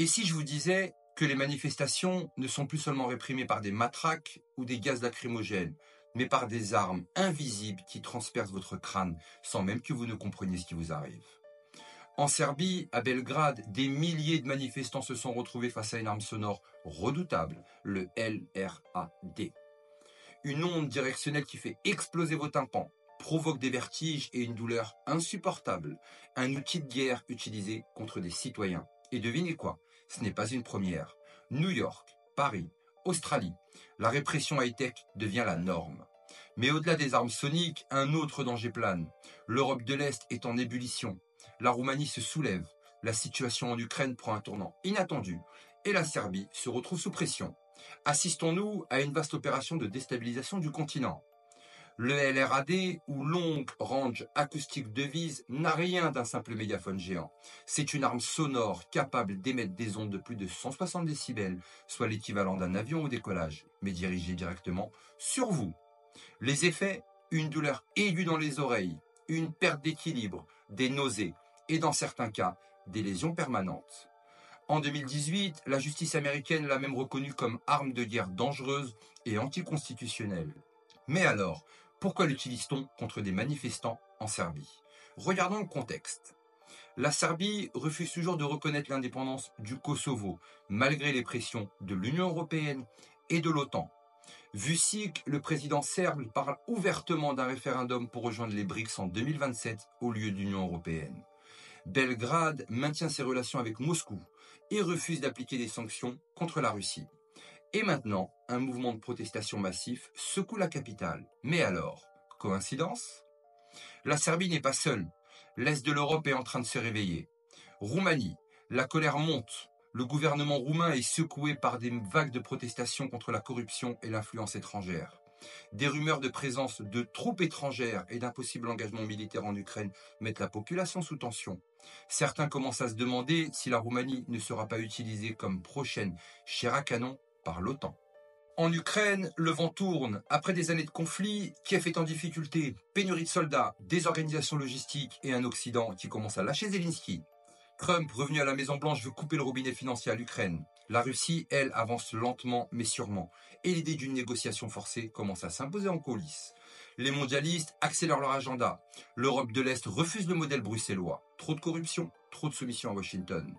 Et si je vous disais que les manifestations ne sont plus seulement réprimées par des matraques ou des gaz lacrymogènes, mais par des armes invisibles qui transpercent votre crâne sans même que vous ne compreniez ce qui vous arrive. En Serbie, à Belgrade, des milliers de manifestants se sont retrouvés face à une arme sonore redoutable, le LRAD. Une onde directionnelle qui fait exploser vos tympans, provoque des vertiges et une douleur insupportable. Un outil de guerre utilisé contre des citoyens. Et devinez quoi? Ce n'est pas une première. New York, Paris, Australie, la répression high-tech devient la norme. Mais au-delà des armes soniques, un autre danger plane. L'Europe de l'Est est en ébullition. La Roumanie se soulève. La situation en Ukraine prend un tournant inattendu. Et la Serbie se retrouve sous pression. Assistons-nous à une vaste opération de déstabilisation du continent. Le LRAD, ou Long Range Acoustic Device, n'a rien d'un simple mégaphone géant. C'est une arme sonore capable d'émettre des ondes de plus de 160 décibels, soit l'équivalent d'un avion au décollage, mais dirigée directement sur vous. Les effets, une douleur aiguë dans les oreilles, une perte d'équilibre, des nausées et dans certains cas, des lésions permanentes. En 2018, la justice américaine l'a même reconnue comme arme de guerre dangereuse et anticonstitutionnelle. Mais alors, pourquoi l'utilise-t-on contre des manifestants en Serbie? Regardons le contexte. La Serbie refuse toujours de reconnaître l'indépendance du Kosovo, malgré les pressions de l'Union européenne et de l'OTAN. Vučić, le président serbe, parle ouvertement d'un référendum pour rejoindre les BRICS en 2027 au lieu de l'Union européenne. Belgrade maintient ses relations avec Moscou et refuse d'appliquer des sanctions contre la Russie. Et maintenant, un mouvement de protestation massif secoue la capitale. Mais alors, coïncidence? La Serbie n'est pas seule. L'Est de l'Europe est en train de se réveiller. Roumanie, la colère monte. Le gouvernement roumain est secoué par des vagues de protestations contre la corruption et l'influence étrangère. Des rumeurs de présence de troupes étrangères et d'un possible engagement militaire en Ukraine mettent la population sous tension. Certains commencent à se demander si la Roumanie ne sera pas utilisée comme prochaine chair à canon par l'OTAN. En Ukraine, le vent tourne. Après des années de conflit, Kiev est en difficulté. Pénurie de soldats, désorganisation logistique et un Occident qui commence à lâcher Zelensky. Trump, revenu à la Maison-Blanche, veut couper le robinet financier à l'Ukraine. La Russie, elle, avance lentement mais sûrement. Et l'idée d'une négociation forcée commence à s'imposer en coulisses. Les mondialistes accélèrent leur agenda. L'Europe de l'Est refuse le modèle bruxellois. Trop de corruption, trop de soumission à Washington.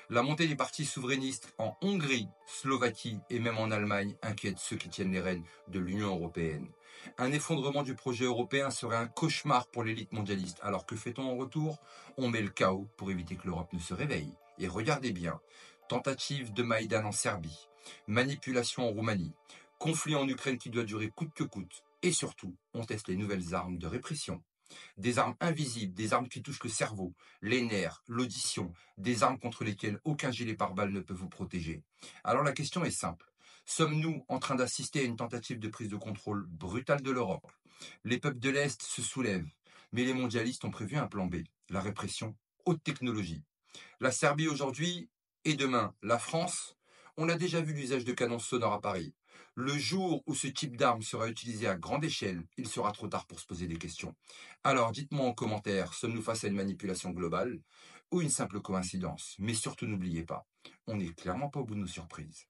La montée des partis souverainistes en Hongrie, Slovaquie et même en Allemagne inquiète ceux qui tiennent les rênes de l'Union européenne. Un effondrement du projet européen serait un cauchemar pour l'élite mondialiste. Alors que fait-on en retour? On met le chaos pour éviter que l'Europe ne se réveille. Et regardez bien, tentative de Maïdan en Serbie, manipulation en Roumanie, conflit en Ukraine qui doit durer coûte que coûte. Et surtout, on teste les nouvelles armes de répression. Des armes invisibles, des armes qui touchent le cerveau, les nerfs, l'audition, des armes contre lesquelles aucun gilet pare-balles ne peut vous protéger. Alors la question est simple. Sommes-nous en train d'assister à une tentative de prise de contrôle brutale de l'Europe? Les peuples de l'Est se soulèvent, mais les mondialistes ont prévu un plan B, la répression haute technologie. La Serbie aujourd'hui et demain la France, on a déjà vu l'usage de canons sonores à Paris. Le jour où ce type d'arme sera utilisé à grande échelle, il sera trop tard pour se poser des questions. Alors dites-moi en commentaire, sommes-nous face à une manipulation globale ou une simple coïncidence? Mais surtout n'oubliez pas, on n'est clairement pas au bout de nos surprises.